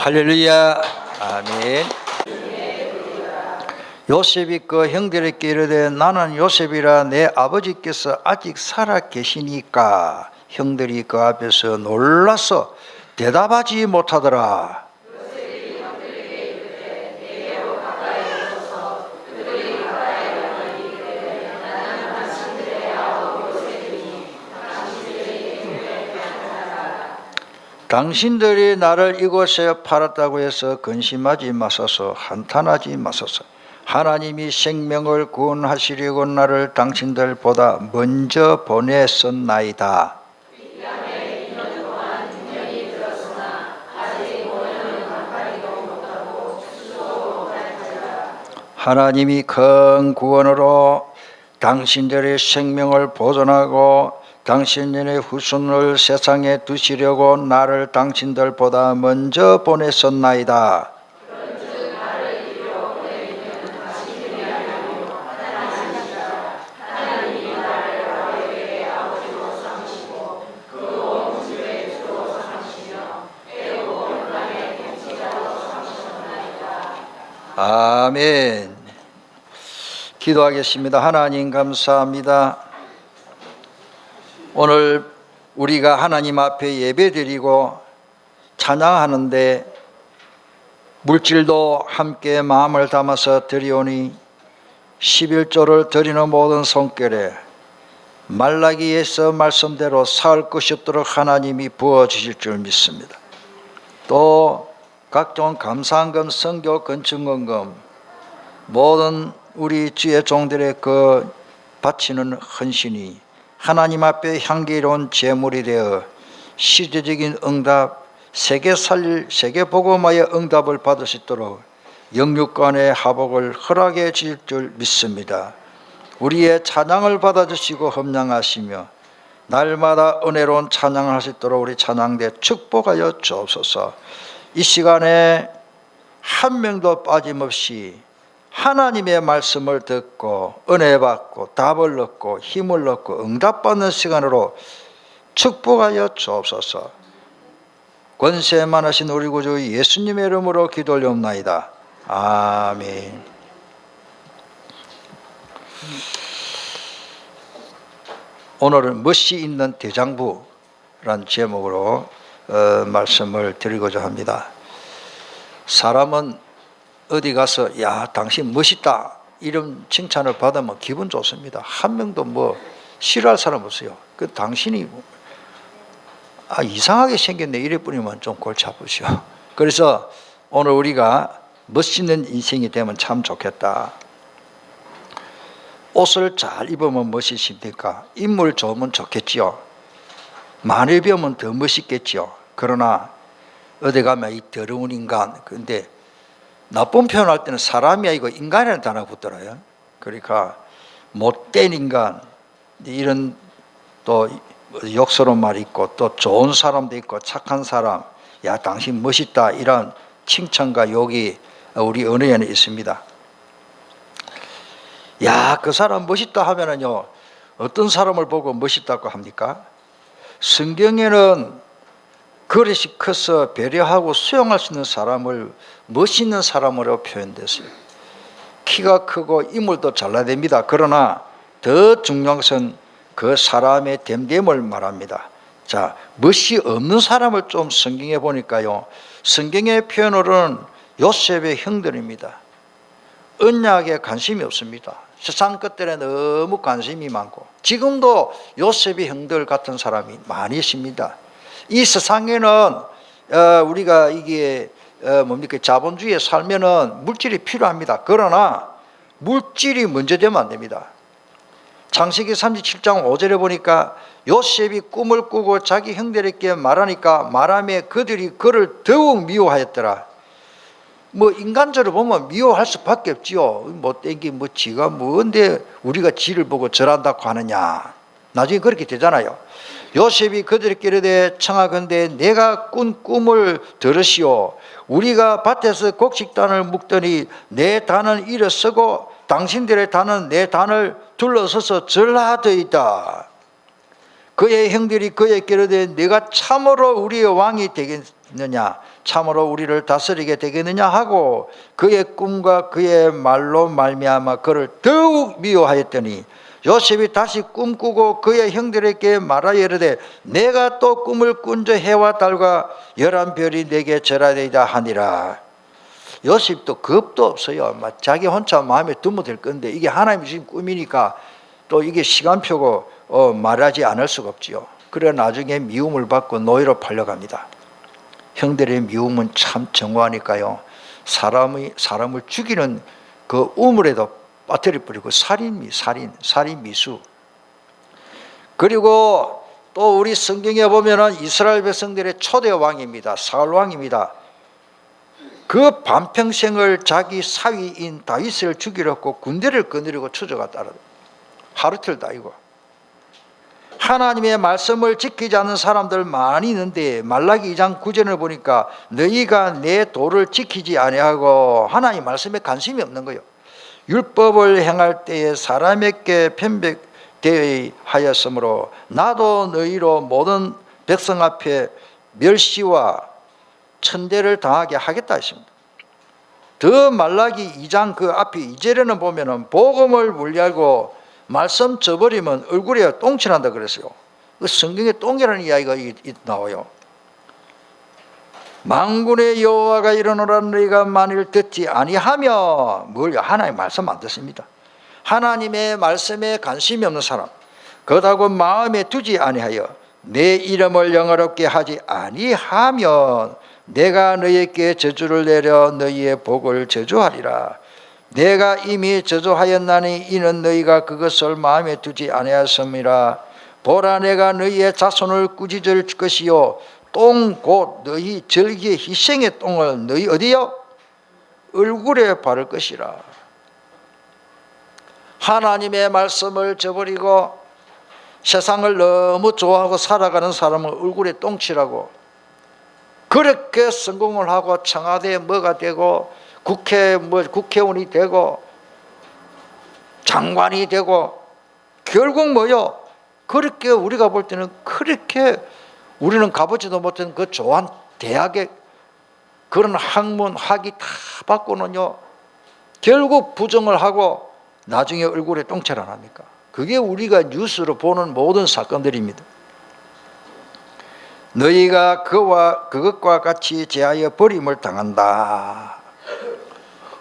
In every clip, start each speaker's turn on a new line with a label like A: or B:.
A: 할렐루야. 아멘. 요셉이 그 형들에게 이르되 나는 요셉이라 내 아버지께서 아직 살아 계시니까. 형들이 그 앞에서 놀라서 대답하지 못하더라. 당신들이 나를 이곳에 팔았다고 해서 근심하지 마소서. 한탄하지 마소서. 하나님이 생명을 구원하시려고 나를 당신들보다 먼저 보냈었나이다. 하나님이 큰 구원으로 당신들의 생명을 보존하고 당신들의 후손을 세상에 두시려고 나를 당신들보다 먼저 보냈었나이다. 아멘. 기도하겠습니다. 하나님 감사합니다. 오늘 우리가 하나님 앞에 예배드리고 찬양하는데 물질도 함께 마음을 담아서 드리오니 11조를 드리는 모든 손길에 말라기에서 말씀대로 살 것이 없도록 하나님이 부어주실 줄 믿습니다. 또 각종 감사한금, 선교, 건축원금 모든 우리 주의 종들의 그 바치는 헌신이 하나님 앞에 향기로운 제물이 되어 시대적인 응답, 세계 살릴 세계 복음화의 응답을 받을 수 있도록 영육간의 화복을 허락해 주실 줄 믿습니다. 우리의 찬양을 받아주시고 험량하시며 날마다 은혜로운 찬양을 할 수 있도록 우리 찬양대 축복하여 주옵소서. 이 시간에 한 명도 빠짐없이 하나님의 말씀을 듣고 은혜 받고 답을 얻고 힘을 얻고 응답받는 시간으로 축복하여 주옵소서. 권세 많으신 우리 구주 예수님의 이름으로 기도 올리옵나이다. 아멘. 오늘은 멋이 있는 대장부란 제목으로 말씀을 드리고자 합니다. 사람은 어디 가서 야 당신 멋있다 이런 칭찬을 받으면 기분 좋습니다. 한 명도 뭐 싫어할 사람 없어요. 그 당신이 이상하게 생겼네 이래뿐이면 좀 골치 아프죠. 그래서 오늘 우리가 멋있는 인생이 되면 참 좋겠다. 옷을 잘 입으면 멋있습니까? 인물 좋으면 좋겠지요. 많이 배우면 더 멋있겠지요. 그러나 어디 가면 이 더러운 인간, 근데 나쁜 표현할 때는 사람이 아니고 인간이라는 단어가 붙더라요. 그러니까 못된 인간, 이런 또 욕스러운 말이 있고 또 좋은 사람도 있고 착한 사람, 야 당신 멋있다 이런 칭찬과 욕이 우리 언어에는 있습니다. 야 그 사람 멋있다 하면은요 어떤 사람을 보고 멋있다고 합니까? 성경에는 그릇이 커서 배려하고 수용할 수 있는 사람을 멋있는 사람으로 표현됐어요. 키가 크고 인물도 잘나됩니다. 그러나 더 중요한 것은 그 사람의 됨됨을 말합니다. 자, 멋이 없는 사람을 좀 성경에 보니까요, 성경의 표현으로는 요셉의 형들입니다. 언약에 관심이 없습니다. 세상 것들에 너무 관심이 많고, 지금도 요셉의 형들 같은 사람이 많이 있습니다. 이 세상에는 우리가 이게 자본주의에 살면은 물질이 필요합니다. 그러나 물질이 문제 되면 안 됩니다. 창세기 37장 5절에 보니까 요셉이 꿈을 꾸고 자기 형들에게 말하니까 말하며 그들이 그를 더욱 미워하였더라. 뭐 인간적으로 보면 미워할 수밖에 없지요. 못된 게 뭐 지가 뭔데 우리가 지를 보고 절한다고 하느냐. 나중에 그렇게 되잖아요. 요셉이 그들에게 이르되 청하건대 내가 꾼 꿈을 들으시오. 우리가 밭에서 곡식단을 묶더니 내 단은 일어서고 당신들의 단은 내 단을 둘러서서 전라되어 있다. 그의 형들이 그에게 이르되 내가 참으로 우리의 왕이 되겠느냐, 참으로 우리를 다스리게 되겠느냐 하고 그의 꿈과 그의 말로 말미암아 그를 더욱 미워하였더니 요셉이 다시 꿈꾸고 그의 형들에게 말하여 이르되 내가 또 꿈을 꾼 저 해와 달과 11별이 내게 절하되이다 하니라. 요셉도 겁도 없어요. 자기 혼자 마음에 두면 될 건데 이게 하나님이 주신 꿈이니까 또 이게 시간표고 말하지 않을 수가 없지요. 그래 나중에 미움을 받고 노예로 팔려갑니다. 형들의 미움은 참 정화하니까요. 사람을 죽이는 그 우물에도 빠뜨려 버리고 살인 미수. 그리고 또 우리 성경에 보면은 이스라엘 백성들의 초대 왕입니다. 사울 왕입니다. 그 반평생을 자기 사위인 다윗을 죽이려고 군대를 거느리고 추적했다. 하루틀 다이고. 하나님의 말씀을 지키지 않는 사람들 많이 있는데 말라기 2장 9절을 보니까 너희가 내 도를 지키지 아니하고 하나님 말씀에 관심이 없는 거예요. 율법을 행할 때에 사람에게 편백되어 하였으므로 나도 너희로 모든 백성 앞에 멸시와 천대를 당하게 하겠다 했습니다. 더 말라기 2장 그 앞에 2절에는 보면은 복음을 물리하고 말씀 저버리면 얼굴에 똥칠한다 그랬어요. 그 성경에 똥이라는 이야기가 나와요. 만군의 여호와가 이르노라 너희가 만일 듣지 아니하면 뭘요? 하나님의 말씀 안 듣습니다. 하나님의 말씀에 관심이 없는 사람, 그렇다고 마음에 두지 아니하여 내 이름을 영어롭게 하지 아니하면 내가 너희에게 저주를 내려 너희의 복을 저주하리라. 내가 이미 저주하였나니 이는 너희가 그것을 마음에 두지 아니하였음이라. 보라, 내가 너희의 자손을 꾸짖을 것이요 똥 곧 너희 절기의 희생의 똥을 너희 어디요? 얼굴에 바를 것이라. 하나님의 말씀을 저버리고 세상을 너무 좋아하고 살아가는 사람은 얼굴에 똥칠하고, 그렇게 성공을 하고 청와대에 뭐가 되고 국회의원이 되고 장관이 되고, 결국 뭐요? 그렇게 우리가 볼 때는 그렇게 우리는 가보지도 못한 그 좋은 대학에 그런 학문 학위 다 받고는요, 결국 부정을 하고 나중에 얼굴에 똥칠 안 합니까? 그게 우리가 뉴스로 보는 모든 사건들입니다. 너희가 그것과 같이 제하여 버림을 당한다.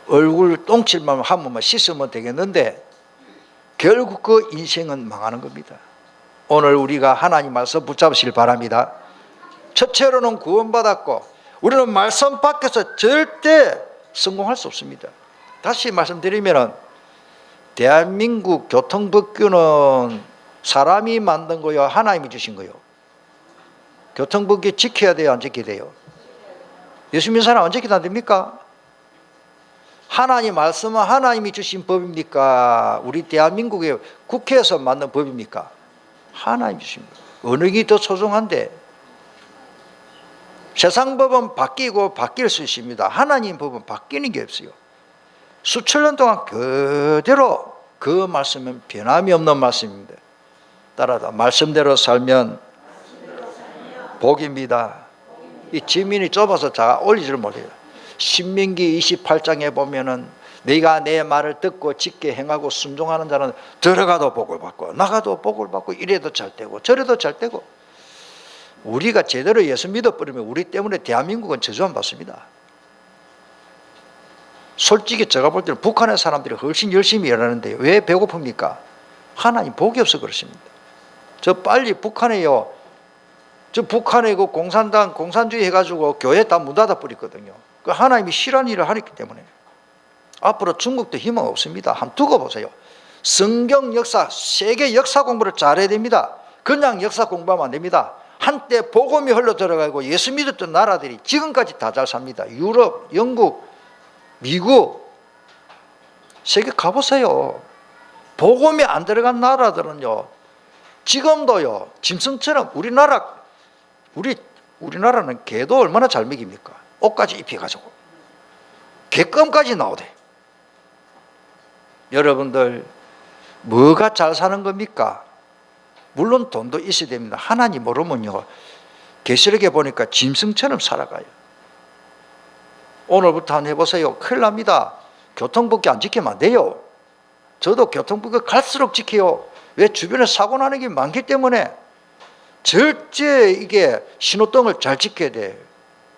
A: 얼굴 똥칠만 하면 씻으면 되겠는데 결국 그 인생은 망하는 겁니다. 오늘 우리가 하나님 말씀 붙잡으시길 바랍니다. 첫째로는 구원받았고 우리는 말씀 밖에서 절대 성공할 수 없습니다. 다시 말씀드리면 대한민국 교통법규는 사람이 만든 거요, 하나님이 주신 거요? 교통법규 지켜야 돼요, 안 지켜야 돼요? 예수 믿는 사람 안 지켜도 안 됩니까? 하나님 말씀은 하나님이 주신 법입니까? 우리 대한민국의 국회에서 만든 법입니까? 하나님이 주신 법. 어느 게 더 소중한데? 세상 법은 바뀌고 바뀔 수 있습니다. 하나님 법은 바뀌는 게 없어요. 수천 년 동안 그대로 그 말씀은 변함이 없는 말씀입니다. 따라서 말씀대로 살면 복입니다. 이 지민이 좁아서 잘 올리지를 못해요. 신명기 28장에 보면은 네가 내 말을 듣고 지켜 행하고 순종하는 자는 들어가도 복을 받고 나가도 복을 받고 이래도 잘 되고 저래도 잘 되고. 우리가 제대로 예수 믿어버리면 우리 때문에 대한민국은 저주 안 받습니다. 솔직히 제가 볼 때는 북한의 사람들이 훨씬 열심히 일하는데 왜 배고픕니까? 하나님 복이 없어 그렇습니다. 저 빨리 북한에요, 저 북한에 그 공산당 공산주의 해가지고 교회 다 문 닫아 버렸거든요. 그 하나님이 싫어하는 일을 하기 때문에. 앞으로 중국도 희망 없습니다. 한번 두고 보세요. 성경 역사, 세계 역사 공부를 잘해야 됩니다. 그냥 역사 공부하면 안 됩니다. 한때 복음이 흘러 들어가고 예수 믿었던 나라들이 지금까지 다 잘 삽니다. 유럽, 영국, 미국, 세계 가보세요. 복음이 안 들어간 나라들은요, 지금도요, 짐승처럼 우리나라는 개도 얼마나 잘 먹입니까? 옷까지 입혀가지고 개껌까지 나오대. 여러분들 뭐가 잘 사는 겁니까? 물론 돈도 있어야 됩니다. 하나님 모르면요, 계시록에 보니까 짐승처럼 살아가요. 오늘부터 한번 해보세요. 큰일 납니다. 교통법규 안 지키면 안 돼요. 저도 교통법규 갈수록 지켜요. 왜? 주변에 사고 나는 게 많기 때문에. 절대 이게 신호등을 잘 지켜야 돼.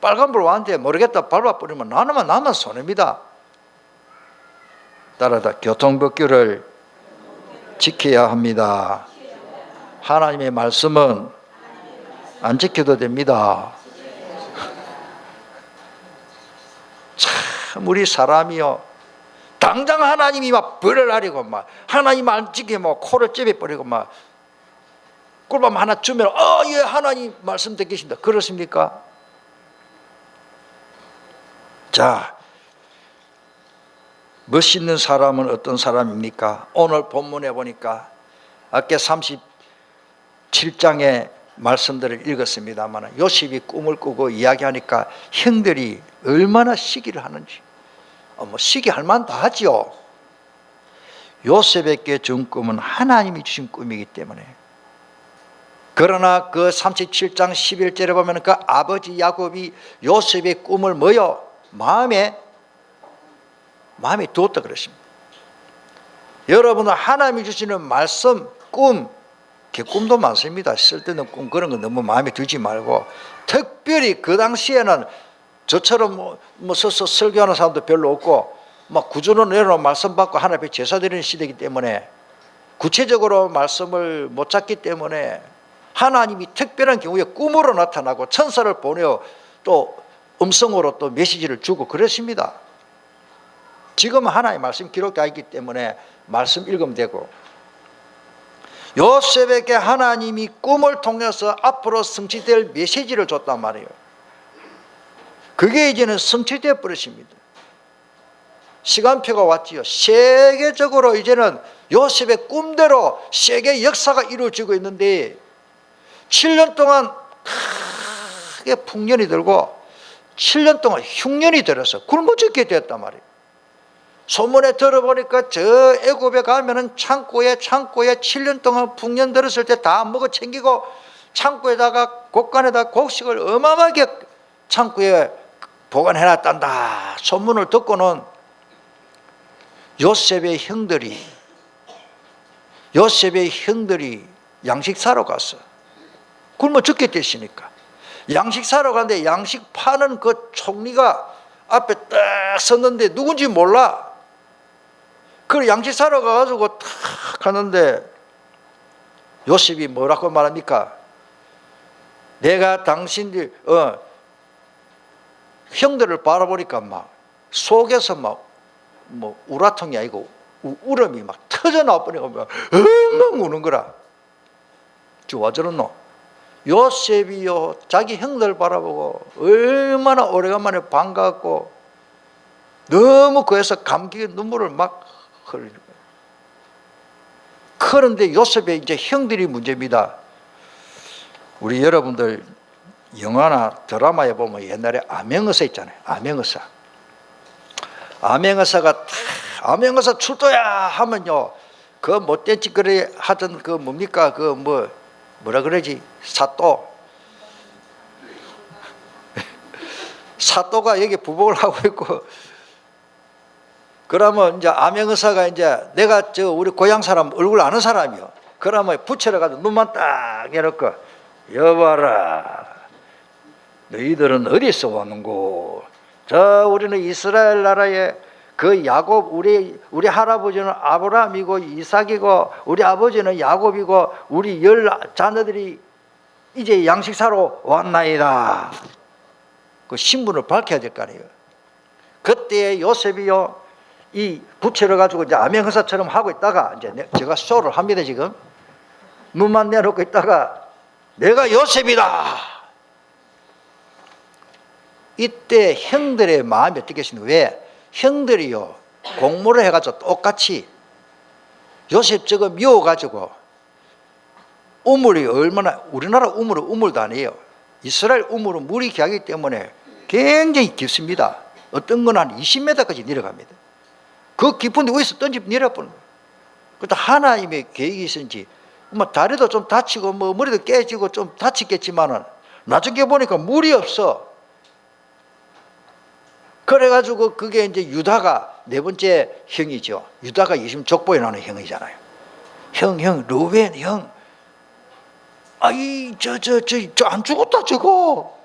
A: 빨간불 왔는데 모르겠다 밟아버리면 나만 손해입니다. 따라서 교통법규를 지켜야 합니다. 하나님의 말씀은 안 지켜도 됩니다. 참 우리 사람이요, 당장 하나님이 막 벌을 하려고 막 하나님 안 지키면 막 코를 찝어버리고 막 꿀밤 하나 주면 예, 하나님 말씀 듣겠습니다. 그렇습니까? 자, 멋있는 사람은 어떤 사람입니까? 오늘 본문에 보니까 아까 37장의 말씀들을 읽었습니다만 요셉이 꿈을 꾸고 이야기하니까 형들이 얼마나 시기를 하는지, 시기할 만도 하지요. 요셉에게 준 꿈은 하나님이 주신 꿈이기 때문에. 그러나 그 37장 11절에 보면 그 아버지 야곱이 요셉의 꿈을 마음에 마음에 두었다 그랬습니다. 여러분은 하나님이 주시는 말씀, 꿈, 꿈도 많습니다. 쓸데없는 꿈 그런 거 너무 마음에 들지 말고, 특별히 그 당시에는 저처럼 서서 설교하는 사람도 별로 없고 막 구조로 내려놓은 말씀 받고 하나님 앞에 제사 드리는 시대이기 때문에 구체적으로 말씀을 못 잡기 때문에 하나님이 특별한 경우에 꿈으로 나타나고 천사를 보내어 또 음성으로 또 메시지를 주고 그랬습니다. 지금 하나님의 말씀 기록되어 있기 때문에 말씀 읽으면 되고, 요셉에게 하나님이 꿈을 통해서 앞으로 성취될 메시지를 줬단 말이에요. 그게 이제는 성취되어 버렸습니다. 시간표가 왔지요. 세계적으로 이제는 요셉의 꿈대로 세계 역사가 이루어지고 있는데, 7년 동안 크게 풍년이 들고 7년 동안 흉년이 들어서 굶어 죽게 되었단 말이에요. 소문에 들어보니까 저 애굽에 가면은 창고에 7년 동안 풍년 들었을 때 다 먹어 챙기고 창고에다가 곡간에다 곡식을 어마어마하게 창고에 보관해놨단다 소문을 듣고는 요셉의 형들이 양식 사러 갔어. 굶어 죽게 됐으니까 양식 사러 갔는데 양식 파는 그 총리가 앞에 딱 섰는데 누군지 몰라. 그 양식 사러 가가지고 탁 가는데 요셉이 뭐라고 말합니까? 내가 당신들 형들을 바라보니까 막 속에서 막 우라통이 아니고 울음이 막 터져 나와버리고 막 엉엉 우는 거라. 와 저런노. 요셉이요 자기 형들 바라보고 얼마나 오래간만에 반가웠고 너무 그래서 감격의 눈물을 막 흘리는 거예요. 그런데 요셉의 이제 형들이 문제입니다. 우리 여러분들 영화나 드라마에 보면 옛날에 암행어사 있잖아요. 암행어사가 암행어사 출도야 하면요 그 못된 짓거리 하던 그 뭡니까 그 뭐라 그러지 사또가 여기 부복을 하고 있고, 그러면 이제 암행어사가 이제 내가 저 우리 고향 사람 얼굴 아는 사람이요. 그러면 부채를 가지고 눈만 딱 해놓고 여봐라 너희들은 어디서 왔는고? 저 우리는 이스라엘 나라에 그 야곱 우리 할아버지는 아브라함이고 이삭이고 우리 아버지는 야곱이고 우리 10 자녀들이 이제 양식 사러 왔나이다. 그 신분을 밝혀야 될 거 아니에요. 그때 요셉이요 이 부채를 가지고 이제 암행어사처럼 하고 있다가 이제 제가 쇼를 합니다. 지금 눈만 내놓고 있다가 내가 요셉이다. 이때 형들의 마음이 어떻겠습니까? 왜? 형들이요 공모를 해가지고 똑같이 요셉 저거 미워가지고 우물이 얼마나 우리나라 우물은 우물도 아니에요. 이스라엘 우물은 물이 귀하기 때문에 굉장히 깊습니다. 어떤 건 한 20m까지 내려갑니다. 그 깊은 데 위에서 던지면 내려버려요. 그것도 하나님의 계획이 있었는지 다리도 좀 다치고 머리도 깨지고 좀 다치겠지만은 나중에 보니까 물이 없어. 그래가지고 그게 이제 유다가 네 번째 형이죠. 유다가 예수님 족보에 나오는 형이잖아요. 형, 루벤 형. 아이, 저 안 죽었다, 저거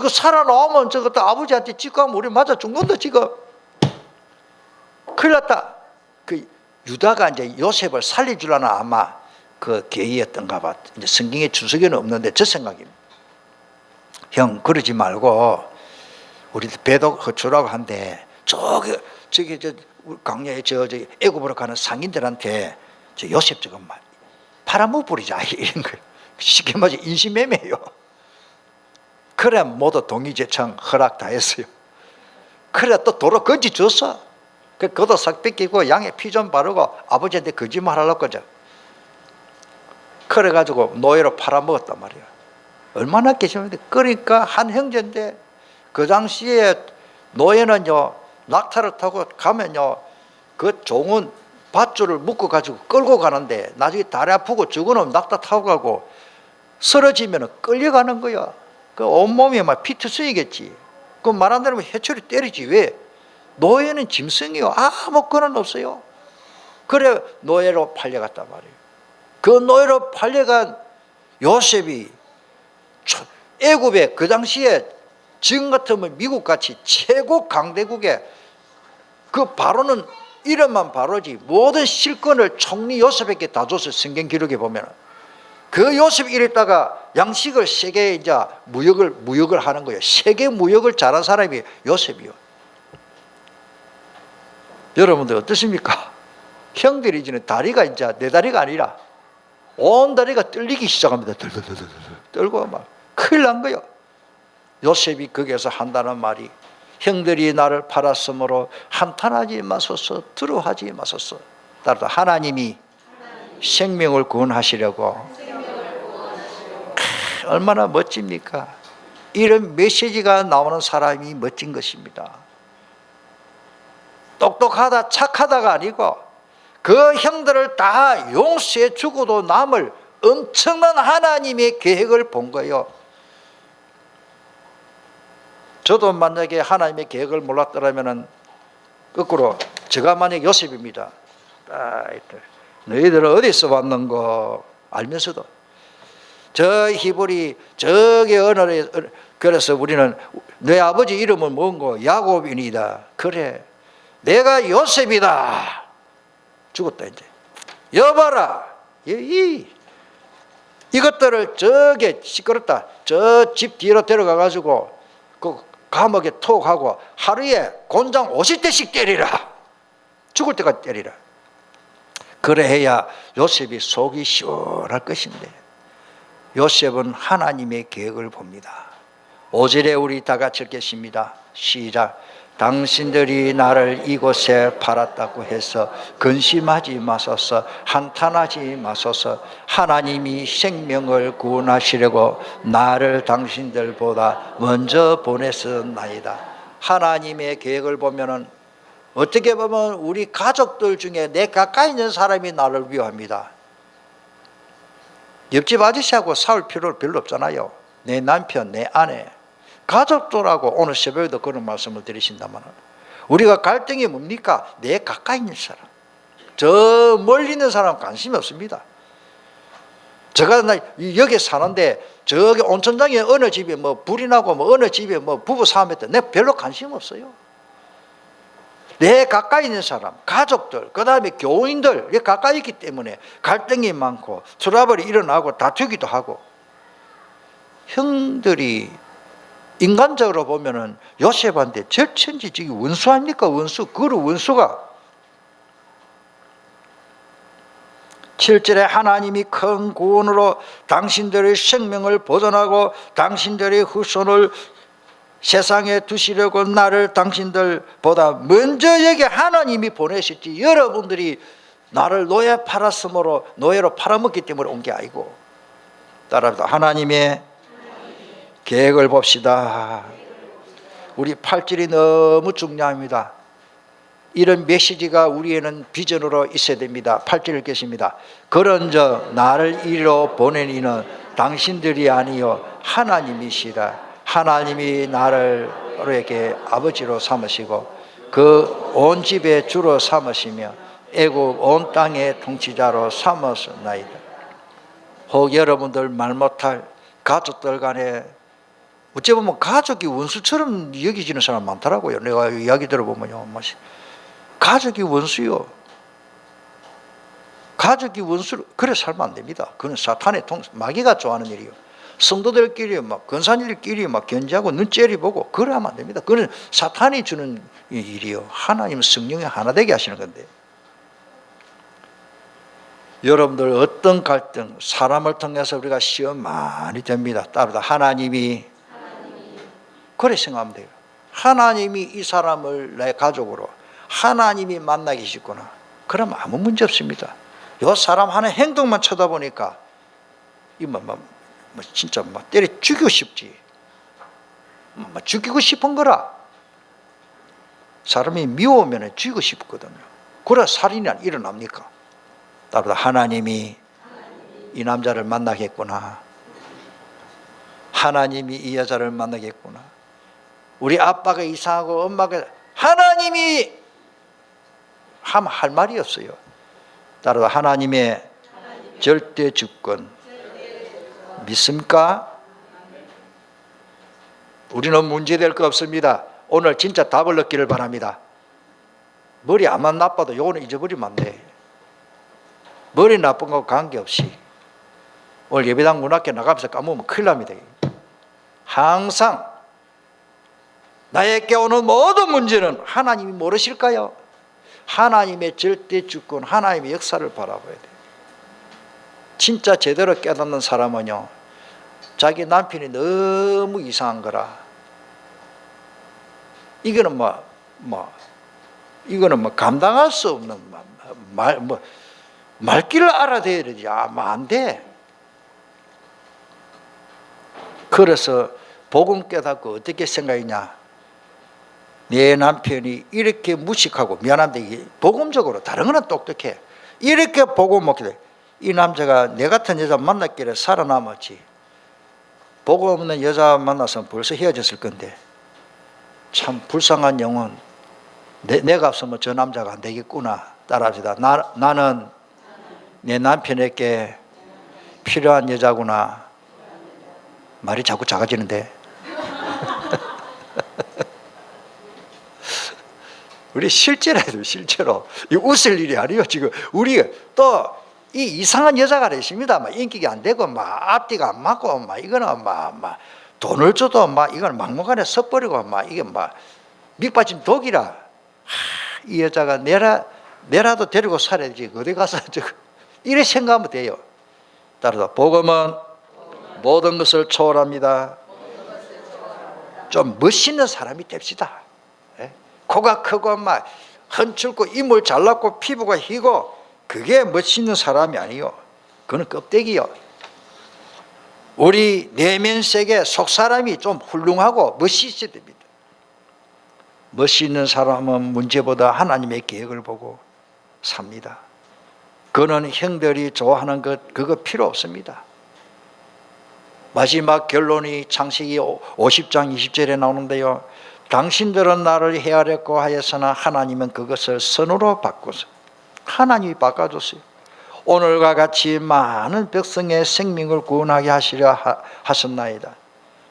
A: 살아나오면 저것도 아버지한테 찍고 하면 우리 맞아 죽는다, 지금. 큰일 났다. 그 유다가 이제 요셉을 살려주려나 아마 그 계획이었던가 봐. 이제 성경에 주석에는 없는데 저 생각입니다. 형, 그러지 말고, 우리 배도 허출하고 한데, 저기, 강야에 애굽으로 가는 상인들한테 저 요셉 저거 팔아먹어버리자. 이런 거. 쉽게 말해 인신매매예요. 그래 모두 동의제청 허락 다 했어요. 그래 또 도로 건지 줬어. 그것도 싹 뺏기고 양에 피 좀 바르고 아버지한테 거짓말 하려고 그죠. 그래가지고 노예로 팔아먹었단 말이에요. 얼마나 계시는데. 그러니까 한 형제인데 그 당시에 노예는요 낙타를 타고 가면요 그 종은 밧줄을 묶어 가지고 끌고 가는데 나중에 다리 아프고 죽으면 낙타 타고 가고 쓰러지면 끌려가는 거야. 그 온몸이 막 피투성이겠지. 그 말 안 들으면 해초리 때리지. 왜? 노예는 짐승이요. 아무 권한 없어요. 그래 노예로 팔려갔단 말이에요. 그 노예로 팔려간 요셉이 애굽에 그 당시에 지금 같으면 미국같이 최고 강대국에 그 바로는 이름만 바로지 모든 실권을 총리 요셉에게 다 줬어요. 성경 기록에 보면 그 요셉 이랬다가 양식을 세계 이제 무역을 하는 거예요. 세계 무역을 잘한 사람이 요셉이요. 여러분들 어떻습니까? 형들이 이제는 다리가 이제 내 다리가 아니라 온 다리가 떨리기 시작합니다. 떨고 막 큰일 난 거예요. 요셉이 거기에서 한다는 말이 형들이 나를 팔았으므로 한탄하지 마소서, 두려워하지 마소서. 따라서 하나님이 생명을 구원하시려고. 얼마나 멋집니까? 이런 메시지가 나오는 사람이 멋진 것입니다. 똑똑하다 착하다가 아니고 그 형들을 다 용서해 주고도 남을 엄청난 하나님의 계획을 본 거예요. 저도 만약에 하나님의 계획을 몰랐더라면 거꾸로 제가 만약 요셉입니다. 너희들은 어디서 왔는고 알면서도 저 히브리 저기 언어에 그래서 우리는 내 아버지 이름은 뭔고 야곱이니다. 그래 내가 요셉이다. 죽었다 이제. 여봐라 이것들을 저게 시끄럽다. 저 집 뒤로 데려가 가지고 그 감옥에 톡 하고 하루에 곤장 50대씩 때리라. 죽을 때까지 때리라. 그래야 요셉이 속이 시원할 것인데 요셉은 하나님의 계획을 봅니다. 5절에 우리 다 같이 읽겠습니다. 시작. 당신들이 나를 이곳에 팔았다고 해서 근심하지 마소서, 한탄하지 마소서. 하나님이 생명을 구원하시려고 나를 당신들보다 먼저 보냈었나이다. 하나님의 계획을 보면은 어떻게 보면 우리 가족들 중에 내 가까이 있는 사람이 나를 위협합니다. 옆집 아저씨하고 싸울 필요 별로 없잖아요. 내 남편, 내 아내, 가족들하고 오늘 새벽에도 그런 말씀을 드리신다면 우리가 갈등이 뭡니까? 내 가까이 있는 사람, 저 멀리 있는 사람 관심이 없습니다. 제가 여기 사는데 저기 온천장에 어느 집에 뭐 불이 나고 뭐 어느 집에 뭐 부부 싸움했다, 내 별로 관심 없어요. 내 가까이 있는 사람, 가족들, 그 다음에 교인들 가까이 있기 때문에 갈등이 많고 트러블이 일어나고 다투기도 하고. 형들이 인간적으로 보면은 요셉한테 절천지직이 원수 아닙니까? 원수. 그 원수가 7절에 하나님이 큰 구원으로 당신들의 생명을 보존하고 당신들의 후손을 세상에 두시려고 나를 당신들보다 먼저 여기 하나님이 보내셨지 여러분들이 나를 노예 팔았으므로 노예로 팔아먹기 때문에 온 게 아니고. 따라서 하나님의 계획을 봅시다. 우리 8절이 너무 중요합니다. 이런 메시지가 우리에는 비전으로 있어야 됩니다. 8절 읽겠습니다. 그런즉 나를 이리로 보낸 이는 당신들이 아니요 하나님이시라. 하나님이 나를 너에게 아버지로 삼으시고 그 온 집의 주로 삼으시며 애굽 온 땅의 통치자로 삼으셨나이다. 혹 여러분들 말 못할 가족들 간에 어찌 보면 가족이 원수처럼 여기지는 사람 많더라고요. 내가 이야기 들어보면요, 가족이 원수요. 가족이 원수 그래 살면 안 됩니다. 그건 사탄의 마귀가 좋아하는 일이요. 성도들끼리 막 권사님들끼리 막 견제하고 눈째리 보고 그러면 안 됩니다. 그건 사탄이 주는 일이요. 하나님 성령이 하나 되게 하시는 건데. 여러분들 어떤 갈등, 사람을 통해서 우리가 시험 많이 됩니다. 따라서 하나님이 그래 생각하면 돼요. 하나님이 이 사람을 내 가족으로 하나님이 만나게 하셨구나. 그럼 아무 문제 없습니다. 이 사람 하는 행동만 쳐다보니까 진짜 때려 죽이고 싶지. 죽이고 싶은 거라. 사람이 미워하면 죽이고 싶거든요. 그래 살인이 일어납니까? 따라서 하나님이 이 남자를 만나겠구나. 하나님이 이 여자를 만나겠구나. 우리 아빠가 이상하고 엄마가 하나님이 하면 할 말이 없어요. 따라서 하나님의 절대 주권 믿습니까? 우리는 문제될 거 없습니다. 오늘 진짜 답을 얻기를 바랍니다. 머리 안만 나빠도 요거는 잊어버리면 안 돼. 머리 나쁜 거 관계없이 오늘 예배당 문 앞에 나가면서 까먹으면 큰일 납니다. 항상 나에게 오는 모든 문제는 하나님이 모르실까요? 하나님의 절대 주권, 하나님의 역사를 바라봐야 돼요. 진짜 제대로 깨닫는 사람은요, 자기 남편이 너무 이상한 거라, 이거는 이거는 감당할 수 없는 말귀를 알아대야 되지. 안 돼. 그래서 복음 깨닫고 어떻게 생각했냐? 내 남편이 이렇게 무식하고, 미안한데 이게 복음적으로 다른 거는 똑똑해. 이렇게 복음 먹게 돼. 이 남자가 내 같은 여자 만났길래 살아남았지. 복음 없는 여자 만나서 벌써 헤어졌을 건데, 참 불쌍한 영혼. 내가 없으면 저 남자가 안 되겠구나. 따라합시다. 나는 내 남편에게 필요한 여자구나. 말이 자꾸 작아지는데. 우리 실제로 해도 실제로. 이 웃을 일이 아니에요. 지금 우리 또 이 이상한 여자가 있습니다. 인기가 안 되고, 앞뒤가 안 맞고, 이거는 돈을 줘도 이건 막무가내 섞버리고, 이게 밑받침 독이라. 이 여자가 내라도 데리고 살아야지. 어디 가서 이래 생각하면 돼요. 따라서 복음은 모든 것을 초월합니다. 좀 멋있는 사람이 됩시다. 코가 크고 헌출고 이물 잘났고 피부가 희고, 그게 멋있는 사람이 아니요. 그건 껍데기요. 우리 내면 세계 속 사람이 좀 훌륭하고 멋있어야 됩니다. 멋있는 사람은 문제보다 하나님의 계획을 보고 삽니다. 그는 형들이 좋아하는 것 그거 필요 없습니다. 마지막 결론이 창세기 50장 20절에 나오는데요. 당신들은 나를 헤아렸고 하였으나 하나님은 그것을 선으로 바꿔서 하나님이 바꿔줬어요. 오늘과 같이 많은 백성의 생명을 구원하게 하시려 하셨나이다.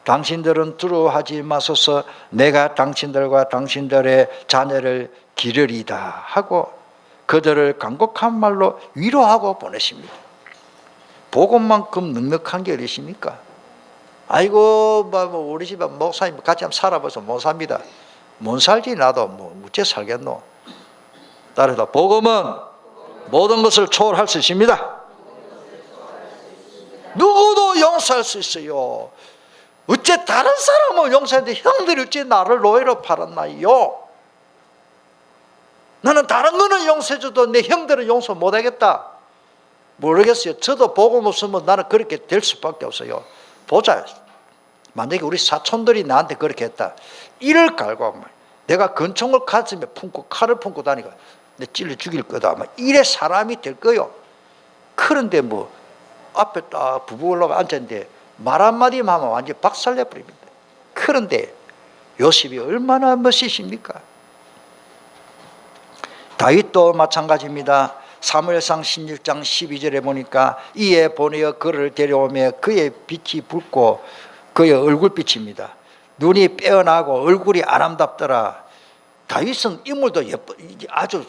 A: 당신들은 두려워하지 마소서. 내가 당신들과 당신들의 자녀를 기르리다 하고 그들을 간곡한 말로 위로하고 보내십니다. 복음만큼 넉넉한 게 어디십니까? 아이고 우리 집에 목사님 같이 한번 살아봐서 못 삽니다. 못 살지. 나도 어째 살겠노. 따라서 복음은 모든 것을 초월할 수 있습니다. 누구도 용서할 수 있어요. 어째 다른 사람은 용서했는데 형들이 어째 나를 노예로 팔았나요? 나는 다른 거는 용서해줘도 내 형들은 용서 못하겠다. 모르겠어요. 저도 복음 없으면 나는 그렇게 될 수밖에 없어요. 보자. 만약에 우리 사촌들이 나한테 그렇게 했다. 이를 갈고 내가 권총을 가슴에 품고 칼을 품고 다니까 내 찔러 죽일 거다. 이래 사람이 될 거요. 그런데 앞에 딱 부부 올라가 앉았는데 말 한마디만 하면 완전히 박살내버립니다. 그런데 요셉이 얼마나 멋지십니까? 다윗도 마찬가지입니다. 사무엘상 16장 12절에 보니까 이에 보내어 그를 데려오며 그의 빛이 붉고 그의 얼굴빛입니다. 눈이 빼어나고 얼굴이 아름답더라. 다윗은 인물도 아주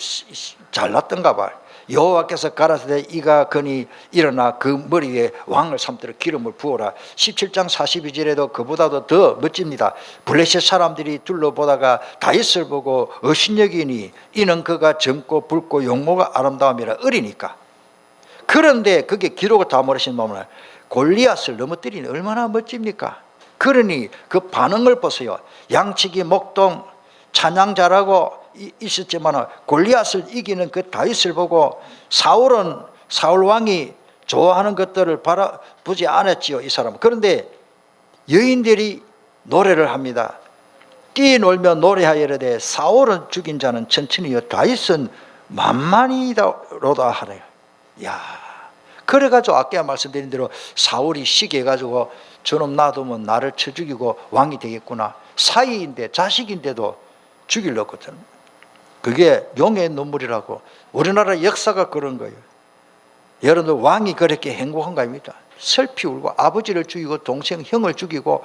A: 잘났던가 봐. 여호와께서 가라사대 이가 거니 일어나 그 머리 위에 왕을 삼도록 기름을 부어라. 17장 42절에도 그보다도 더 멋집니다. 블레셋 사람들이 둘러보다가 다윗을 보고 어신여기니 이는 그가 젊고 붉고 용모가 아름다움이라 어리니까. 그런데 그게 기록을 다 모르신 보면 골리앗을 넘어뜨리니 얼마나 멋집니까? 그러니 그 반응을 보세요. 양치기 목동 찬양 잘하고 있었지만 골리앗을 이기는 그 다윗을 보고 사울 왕이 좋아하는 것들을 바라보지 않았지요. 이 사람은. 그런데 여인들이 노래를 합니다. 뛰놀며 노래하여 이르되 사울은 죽인 자는 천천히요 다윗은 만만히로다 하네요. 야, 그래가지고 아까 말씀드린 대로 사울이 시기해가지고 저놈 놔두면 나를 쳐 죽이고 왕이 되겠구나. 사위인데 자식인데도 죽이려거든. 그게 용의 눈물이라고. 우리나라 역사가 그런 거예요. 여러분들 왕이 그렇게 행복한 거 아닙니까? 슬피 울고 아버지를 죽이고 동생 형을 죽이고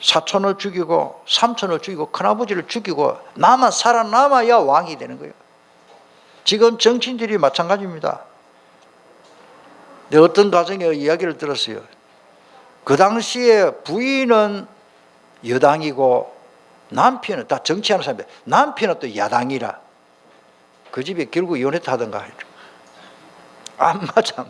A: 사촌을 죽이고 삼촌을 죽이고 큰아버지를 죽이고 나만 살아남아야 왕이 되는 거예요. 지금 정치인들이 마찬가지입니다. 내가 어떤 가정의 이야기를 들었어요. 그 당시에 부인은 여당이고 남편은 다 정치하는 사람인데 남편은 또 야당이라 그 집에 결국 이혼했다 하던가. 안 맞아.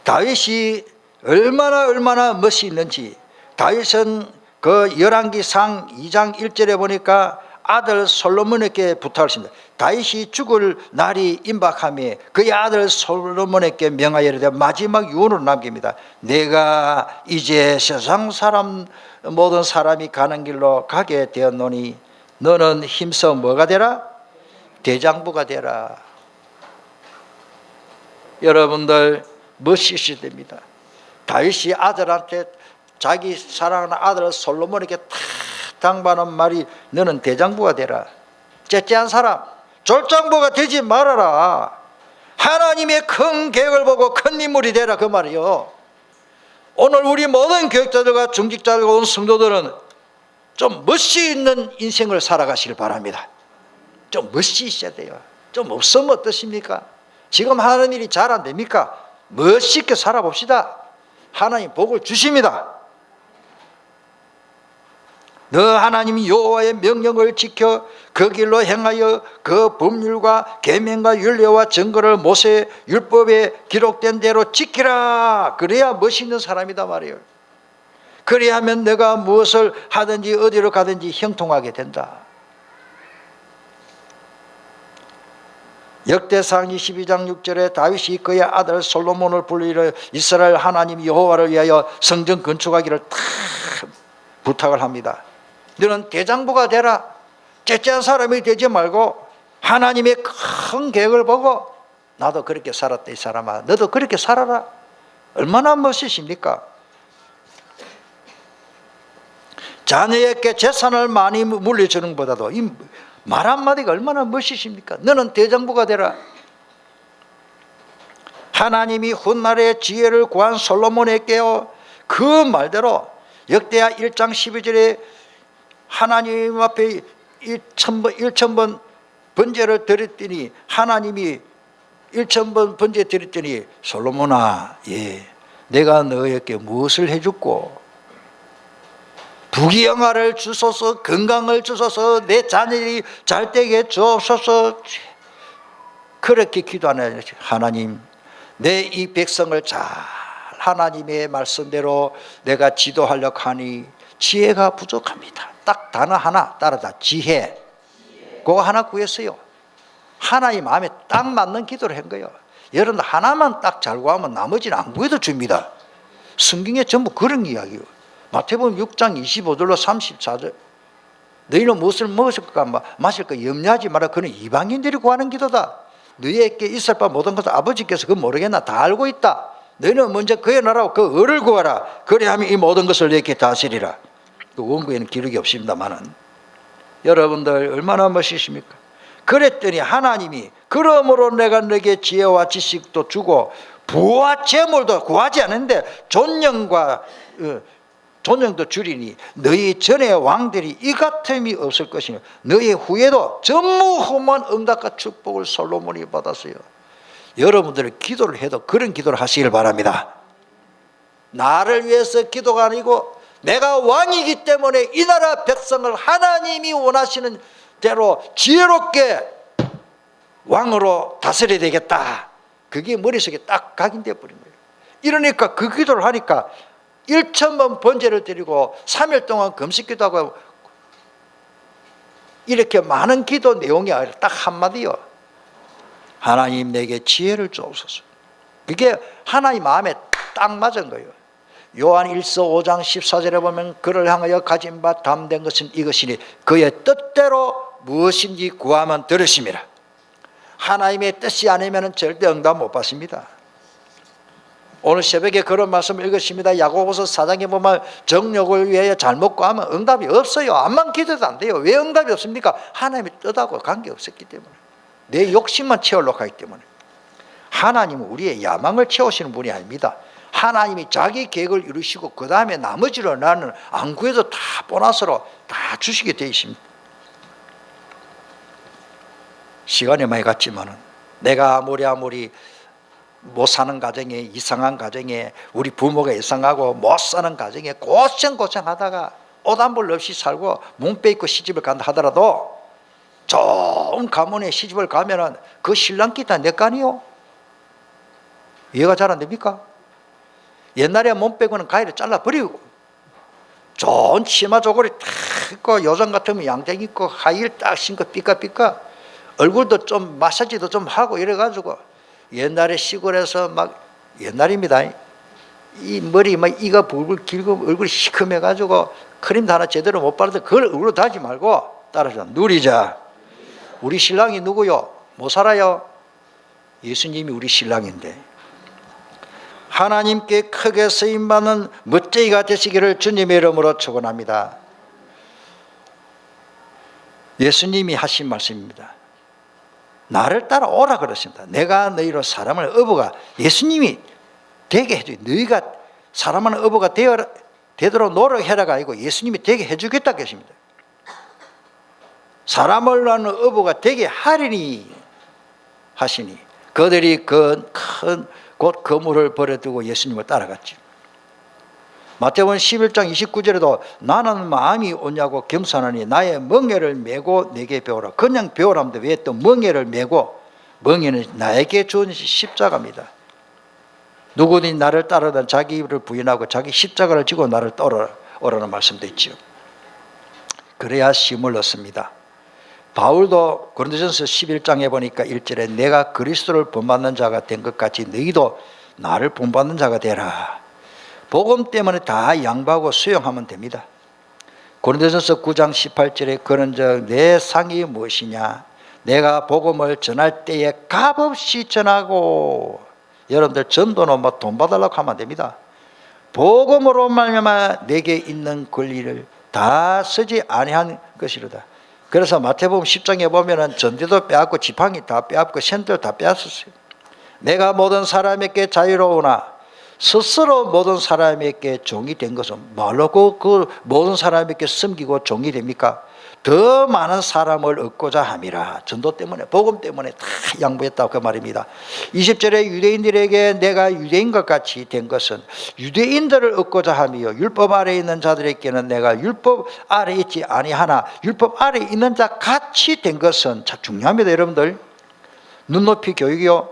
A: 다윗이 얼마나 멋이 있는지, 다윗은 그 열왕기상 2장 1절에 보니까 아들 솔로몬에게 부탁했습니다. 다윗이 죽을 날이 임박하며 그의 아들 솔로몬에게 명하여 이르되 마지막 유언으로 남깁니다. 내가 이제 세상 사람 모든 사람이 가는 길로 가게 되었노니 너는 힘써 뭐가 되라? 대장부가 되라. 여러분들 멋있어야 됩니다. 다윗이 아들한테 자기 사랑하는 아들 솔로몬에게 탁 당부하는 말이 너는 대장부가 되라. 째째한 사람 졸장부가 되지 말아라. 하나님의 큰 계획을 보고 큰 인물이 되라 그 말이요. 오늘 우리 모든 교육자들과 중직자들과 온 성도들은 좀 멋이 있는 인생을 살아가시길 바랍니다. 좀 멋이 있어야 돼요. 좀 없으면 어떠십니까? 지금 하는 일이 잘 안 됩니까? 멋있게 살아봅시다. 하나님 복을 주십니다. 너 하나님이 여호와의 명령을 지켜 그 길로 행하여 그 법률과 계명과 율례와 증거를 모세 율법에 기록된 대로 지키라. 그래야 멋있는 사람이다 말이에요. 그래야 하면 내가 무엇을 하든지 어디로 가든지 형통하게 된다. 역대상 22장 6절에 다윗이 그의 아들 솔로몬을 불리려 이스라엘 하나님 여호와를 위하여 성전 건축하기를 탁 부탁을 합니다. 너는 대장부가 되라. 째째한 사람이 되지 말고 하나님의 큰 계획을 보고 나도 그렇게 살았다 이 사람아. 너도 그렇게 살아라. 얼마나 멋지십니까? 자녀에게 재산을 많이 물려주는 것보다도 이 말 한마디가 얼마나 멋지십니까? 너는 대장부가 되라. 하나님이 훗날에 지혜를 구한 솔로몬에게요 그 말대로 역대하 1장 12절에 하나님 앞에 1000번 번제를 드렸더니 하나님이 1000번 번제 드렸더니 솔로몬아 내가 너에게 무엇을 해줬고 부귀영화를 주소서 건강을 주소서 내 자녀들이 잘되게 주옵소서. 그렇게 기도하는 하나님 내 이 백성을 잘 하나님의 말씀대로 내가 지도하려고 하니 지혜가 부족합니다. 딱 단어 하나 따라다 지혜. 그거 하나 구했어요. 하나님 마음에 딱 맞는 기도를 한 거예요. 여러분 하나만 딱 잘 구하면 나머지는 안 구해도 줍니다. 성경에 전부 그런 이야기예요. 마태복음 6장 25절로 34절 너희는 무엇을 먹을까 마실까 염려하지 마라. 그는 이방인들이 구하는 기도다. 너희에게 있을 바 모든 것을 아버지께서 그거 모르겠나 다 알고 있다. 너희는 먼저 그의 나라와 그 의를 구하라. 그래야하면 이 모든 것을 너희에게 다스리라. 그 원고에는 기록이 없습니다만은 여러분들 얼마나 멋지십니까? 그랬더니 하나님이 그러므로 내가 너에게 지혜와 지식도 주고 부와 재물도 구하지 않는데 존영도 주리니 너희 전에 왕들이 이 같음이 없을 것이며 너희 후에도 전무후무한 응답과 축복을 솔로몬이 받았어요. 여러분들이 기도를 해도 그런 기도를 하시길 바랍니다. 나를 위해서 기도가 아니고 내가 왕이기 때문에 이 나라 백성을 하나님이 원하시는 대로 지혜롭게 왕으로 다스려야 되겠다. 그게 머릿속에 딱 각인되어 버린 거예요. 이러니까 그 기도를 하니까 1000번 번제를 드리고 3일 동안 금식기도 하고 이렇게 많은 기도 내용이 아니라 딱 한마디요. 하나님 내게 지혜를 주옵소서. 그게 하나님 마음에 딱 맞은 거예요. 요한 1서 5장 14절에 보면 그를 향하여 가진 바 담된 것은 이것이니 그의 뜻대로 무엇인지 구하면 들으심이라. 하나님의 뜻이 아니면 절대 응답 못 받습니다. 오늘 새벽에 그런 말씀 읽으십니다. 야고보서 4장에 보면 정욕을 위하여 잘 먹고 하면 응답이 없어요. 암만 기도도 안 돼요. 왜 응답이 없습니까? 하나님이 뜻하고 관계없었기 때문에, 내 욕심만 채우려고 하기 때문에. 하나님은 우리의 야망을 채우시는 분이 아닙니다. 하나님이 자기 계획을 이루시고 그 다음에 나머지를 나는 안 구해도 다 보너스로 다 주시게 되어 있습니다. 시간이 많이 갔지만은 내가 아무리 못 사는 가정에, 이상한 가정에, 우리 부모가 이상하고 못 사는 가정에 고생하다가 옷 한 벌 없이 살고 몸 빼입고 시집을 간다 하더라도 좋은 가문에 시집을 가면은 그 신랑끼 다 내 거 아니요? 이해가 잘 안 됩니까? 옛날에 몸 빼고는 가위를 잘라버리고 좋은 치마 조거리 탁 입고 요즘 같으면 양장 입고 하이힐 딱 신고 삐까삐까 얼굴도 좀 마사지도 좀 하고 이래가지고 옛날에 시골에서 막 옛날입니다. 이 머리 막 이가 불불 길고 얼굴이 시커매가지고 크림도 하나 제대로 못 바르던 그걸 얼굴로 달지 말고 따라서 누리자. 우리 신랑이 누구요? 못 살아요? 예수님이 우리 신랑인데 하나님께 크게 쓰임받는 멋쟁이가 되시기를 주님의 이름으로 축원합니다. 예수님이 하신 말씀입니다. 나를 따라오라 그러십니다. 내가 너희로 사람을 어부가, 예수님이 되게 해줘. 너희가 사람을 어부가 되도록 노력해라가 아니고 예수님이 되게 해주겠다 계십니다. 사람을 낳는 어부가 되게 하리니 하시니 그들이 그 큰 곧 그물을 버려두고 예수님을 따라갔죠. 마태복음 11장 29절에도 나는 마음이 오냐고 겸손하니 나의 멍에를 메고 내게 배우라. 그냥 배우라는데 왜 또 멍에를 메고? 멍에는 나에게 준 십자가입니다. 누구든지 나를 따르던 자기를 부인하고 자기 십자가를 지고 나를 따라오라는 말씀도 있죠. 그래야 힘을 얻습니다. 바울도 고린도전서 11장에 보니까 1절에 내가 그리스도를 본받는 자가 된 것 같이 너희도 나를 본받는 자가 되라. 복음 때문에 다 양보하고 수용하면 됩니다. 고린도전서 9장 18절에 그런즉 내 상이 무엇이냐? 내가 복음을 전할 때에 값없이 전하고. 여러분들 전도는 뭐 돈 받으려고 하면 안 됩니다. 복음으로 말미암아 내게 있는 권리를 다 쓰지 아니한 것이로다. 그래서 마태복음 10장에 보면은 전대도 빼앗고 지팡이 다 빼앗고 샌들 다 빼앗았어요. 내가 모든 사람에게 자유로우나 스스로 모든 사람에게 종이 된 것은 말로 그 모든 사람에게 섬기고 종이 됩니까? 더 많은 사람을 얻고자 함이라. 전도 때문에, 복음 때문에 다 양보했다고 그 말입니다. 20절에 유대인들에게 내가 유대인과 같이 된 것은 유대인들을 얻고자 함이요 율법 아래에 있는 자들에게는 내가 율법 아래에 있지 아니하나 율법 아래에 있는 자 같이 된 것은 참 중요합니다. 여러분들 눈높이 교육이요.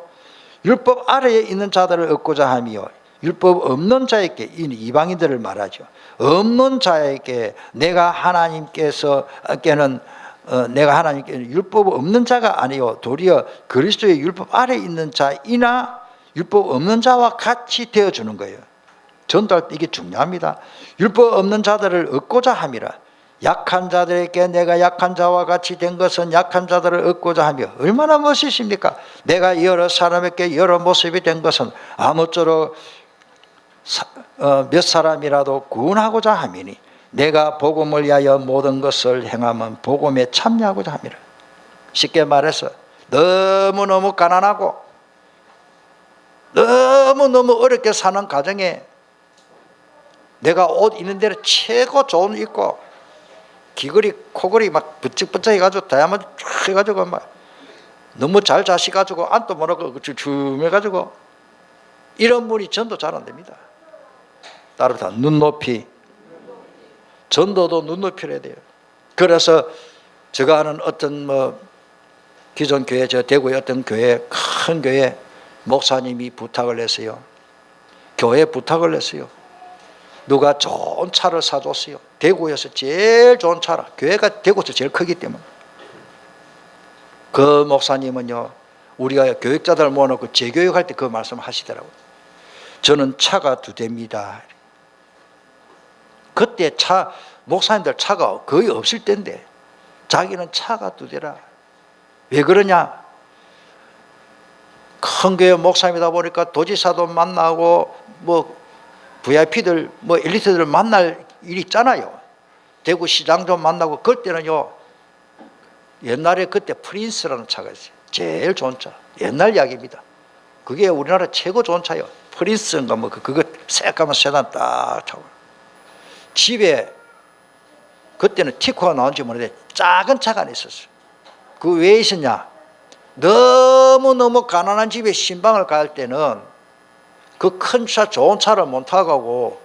A: 율법 아래에 있는 자들을 얻고자 함이요 율법 없는 자에게, 이방인들을 말하죠. 없는 자에게 내가 하나님께는 율법 없는 자가 아니요 도리어 그리스도의 율법 아래에 있는 자이나 율법 없는 자와 같이 되어주는 거예요. 전도할 때 이게 중요합니다. 율법 없는 자들을 얻고자 함이라. 약한 자들에게 내가 약한 자와 같이 된 것은 약한 자들을 얻고자 하며 얼마나 멋있습니까? 내가 여러 사람에게 여러 모습이 된 것은 아무쪼록 몇 사람이라도 구원하고자 함이니 내가 복음을 위하여 모든 것을 행하면 복음에 참여하고자 함이라. 쉽게 말해서 너무너무 가난하고 너무너무 어렵게 사는 가정에 내가 옷 입는 데는 최고 좋은 옷 입고 귀걸이 코걸이 막 부쩍부쩍 해가지고 다이아몬드 쫙 해가지고 막 너무 잘 자시가지고 안도 못하고 줌 해가지고 이런 분이 전도 잘 안 됩니다. 따라서 눈높이, 전도도 눈높이를 해야 돼요. 그래서 제가 아는 어떤 기존 교회, 저 대구의 어떤 교회, 큰 교회 목사님이 부탁을 했어요. 교회 부탁을 했어요. 누가 좋은 차를 사줬어요. 대구에서 제일 좋은 차라. 교회가 대구에서 제일 크기 때문에. 그 목사님은요, 우리가 교육자들 모아놓고 재교육할 때 그 말씀 하시더라고요. 저는 차가 2대입니다. 그때 목사님들 차가 거의 없을 때인데 자기는 차가 2대라. 왜 그러냐? 큰 교회 목사님이다 보니까 도지사도 만나고 뭐 VIP들 뭐 엘리트들 만날 일이 있잖아요. 대구 시장도 만나고. 그럴 때는요, 옛날에 그때 프린스라는 차가 있어요. 제일 좋은 차. 옛날 이야기입니다. 그게 우리나라 최고 좋은 차예요. 프린스인가 뭐 그거 새까만 세단 딱 타고. 집에 그때는 티코가 나온지 모르는데 작은 차가 하나 있었어요. 그 왜 있었냐? 너무너무 가난한 집에 신방을 갈 때는 그 큰 차, 좋은 차를 못 타고 가고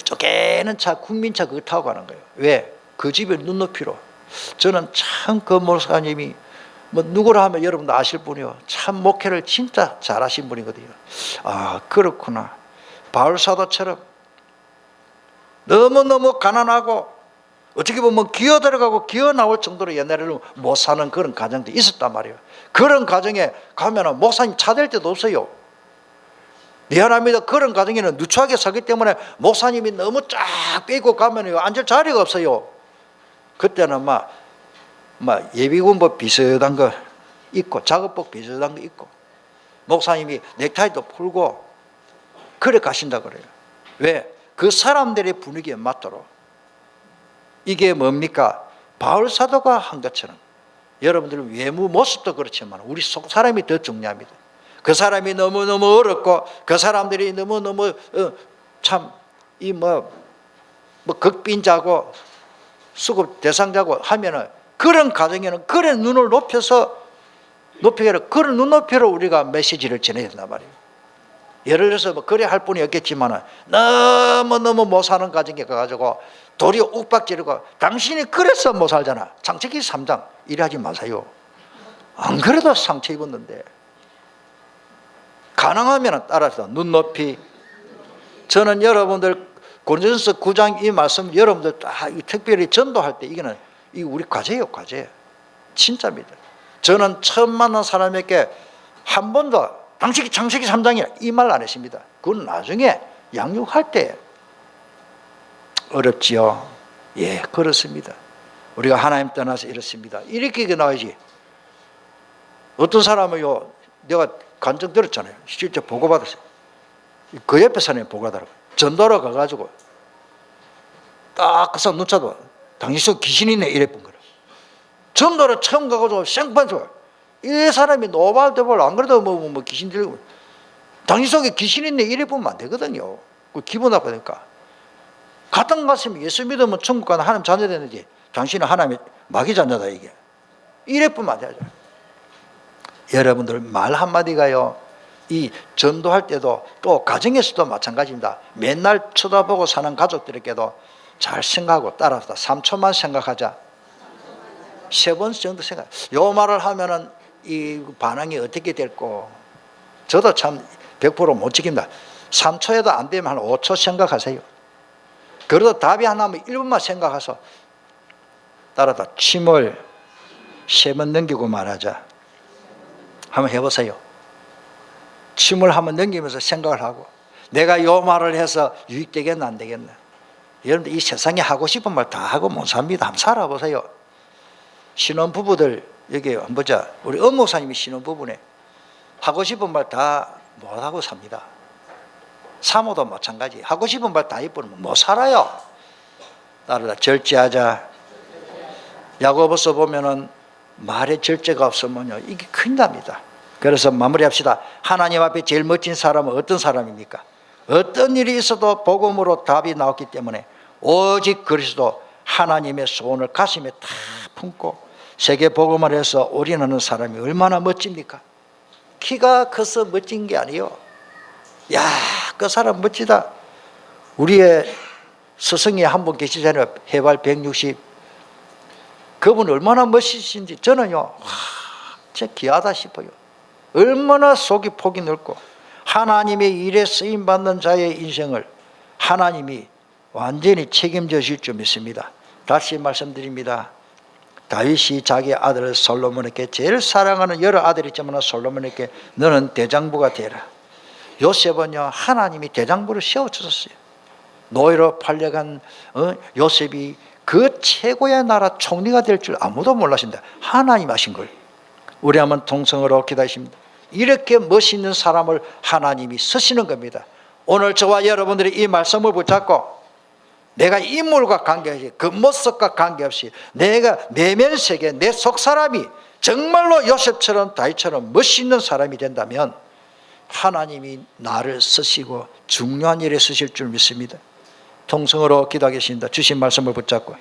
A: 쪼개는 차, 국민차 그거 타고 가는 거예요. 왜? 그 집의 눈높이로. 저는 참 그 목사님이 뭐 누구라 하면 여러분도 아실 분이요, 참 목회를 진짜 잘하신 분이거든요. 아, 그렇구나. 바울 사도처럼 너무너무 가난하고 어떻게 보면 기어 들어가고 기어 나올 정도로 옛날에는 못 사는 그런 가정도 있었단 말이에요. 그런 가정에 가면은 목사님 차댈 데도 없어요. 미안합니다. 그런 가정에는 누추하게 살기 때문에 목사님이 너무 쫙 빼고 가면 앉을 자리가 없어요. 그때는 막 예비군복 비슷한 거 입고 작업복 비슷한 거 입고 목사님이 넥타이도 풀고 그래 가신다 그래요. 왜? 그 사람들의 분위기에 맞도록. 이게 뭡니까? 바울 사도가 한 것처럼 여러분들 외모 모습도 그렇지만 우리 속 사람이 더 중요합니다. 그 사람이 너무너무 어렵고 그 사람들이 너무너무 참 이 뭐 극빈자고 수급 대상자고 하면은 그런 가정에는 그런 눈을 높여서 그런 눈높이로 우리가 메시지를 전해야 된단 말이에요. 예를 들어서 뭐 그래 할 분이 없겠지만 너무너무 못 사는 가정에 가가지고 도리 욱박지르고 당신이 그래서 못 살잖아. 창세기 3장 이래하지 마세요. 안 그래도 상처 입었는데. 가능하면 따라서 눈높이. 저는 여러분들 고린도전서 9장 이 말씀 여러분들 다 특별히 전도할 때 이거는 이 우리 과제예요, 과제. 진짜입니다. 저는 처음 만난 사람에게 한 번도 창세기 3장이야 이 말 안 했습니다. 그건 나중에 양육할 때. 어렵지요? 예, 그렇습니다. 우리가 하나님 떠나서 이렇습니다. 이렇게 나와야지. 어떤 사람은요, 내가 간증 들었잖아요. 실제 보고받았어요. 그 옆에 사람이 보고하더라고요. 전도로 가가지고 딱 그 사람 눈차도 당신 속 귀신이 있네 이래 본 거라. 전도를 처음 가가지고 생판서 이 사람이 노발대발 안 그래도 뭐 귀신 들고 당신 속에 귀신 있네 이래 보면 안 되거든요. 그 기분 나쁘니까. 같은 가슴이 예수 믿으면 천국 가는 하나님 자녀 되는지 당신은 하나님의 마귀 자녀다 이게. 이래 보면 안 되죠. 여러분들 말 한마디가요, 이 전도할 때도 또 가정에서도 마찬가지입니다. 맨날 쳐다보고 사는 가족들에게도 잘 생각하고 따라서 3초만 생각하자. 3번 정도 생각. 요 말을 하면은 이 반응이 어떻게 될고. 저도 참 100% 못 지킵니다. 3초에도 안 되면 한 5초 생각하세요. 그래도 답이 안 나면 1분만 생각해서 따라다 침을 3번 넘기고 말하자. 한번 해보세요. 침을 한번 넘기면서 생각을 하고 내가 요 말을 해서 유익되겠나 안 되겠나. 여러분들 이 세상에 하고 싶은 말 다 하고 못 삽니다. 한번 살아보세요. 신혼부부들 여기 한번 보자. 우리 엄목사님이 신혼부부네. 하고 싶은 말 다 못하고 삽니다. 사모도 마찬가지. 하고 싶은 말 다 입으면 못 살아요. 따라다 절제하자. 야고보서 보면은 말에 절제가 없으면요 이게 큰일 납니다. 그래서 마무리합시다. 하나님 앞에 제일 멋진 사람은 어떤 사람입니까? 어떤 일이 있어도 복음으로 답이 나왔기 때문에 오직 그리스도 하나님의 소원을 가슴에 다 품고 세계 복음을 해서 올인하는 사람이 얼마나 멋집니까? 키가 커서 멋진 게 아니에요. 야, 그 사람 멋지다. 우리의 스승이 한 분 계시잖아요. 해발 160. 그분 얼마나 멋지신지 저는요, 진짜 귀하다 싶어요. 얼마나 속이 폭이 넓고 하나님의 일에 쓰임받는 자의 인생을 하나님이 완전히 책임져 주실 줄 믿습니다. 다시 말씀드립니다. 다윗이 자기 아들 솔로몬에게 제일 사랑하는 여러 아들이 있지만 솔로몬에게 너는 대장부가 되라. 요셉은요 하나님이 대장부를 세워주셨어요. 노예로 팔려간 요셉이 그 최고의 나라 총리가 될 줄 아무도 몰랐습니다. 하나님 하신 걸. 우리 한번 통성으로 기도하십니다. 이렇게 멋있는 사람을 하나님이 쓰시는 겁니다. 오늘 저와 여러분들이 이 말씀을 붙잡고 내가 인물과 관계없이 겉모습과 관계없이 내가 내면 세계 내 속 사람이 정말로 요셉처럼 다윗처럼 멋있는 사람이 된다면 하나님이 나를 쓰시고 중요한 일에 쓰실 줄 믿습니다. 통성으로 기도하겠습니다. 주신 말씀을 붙잡고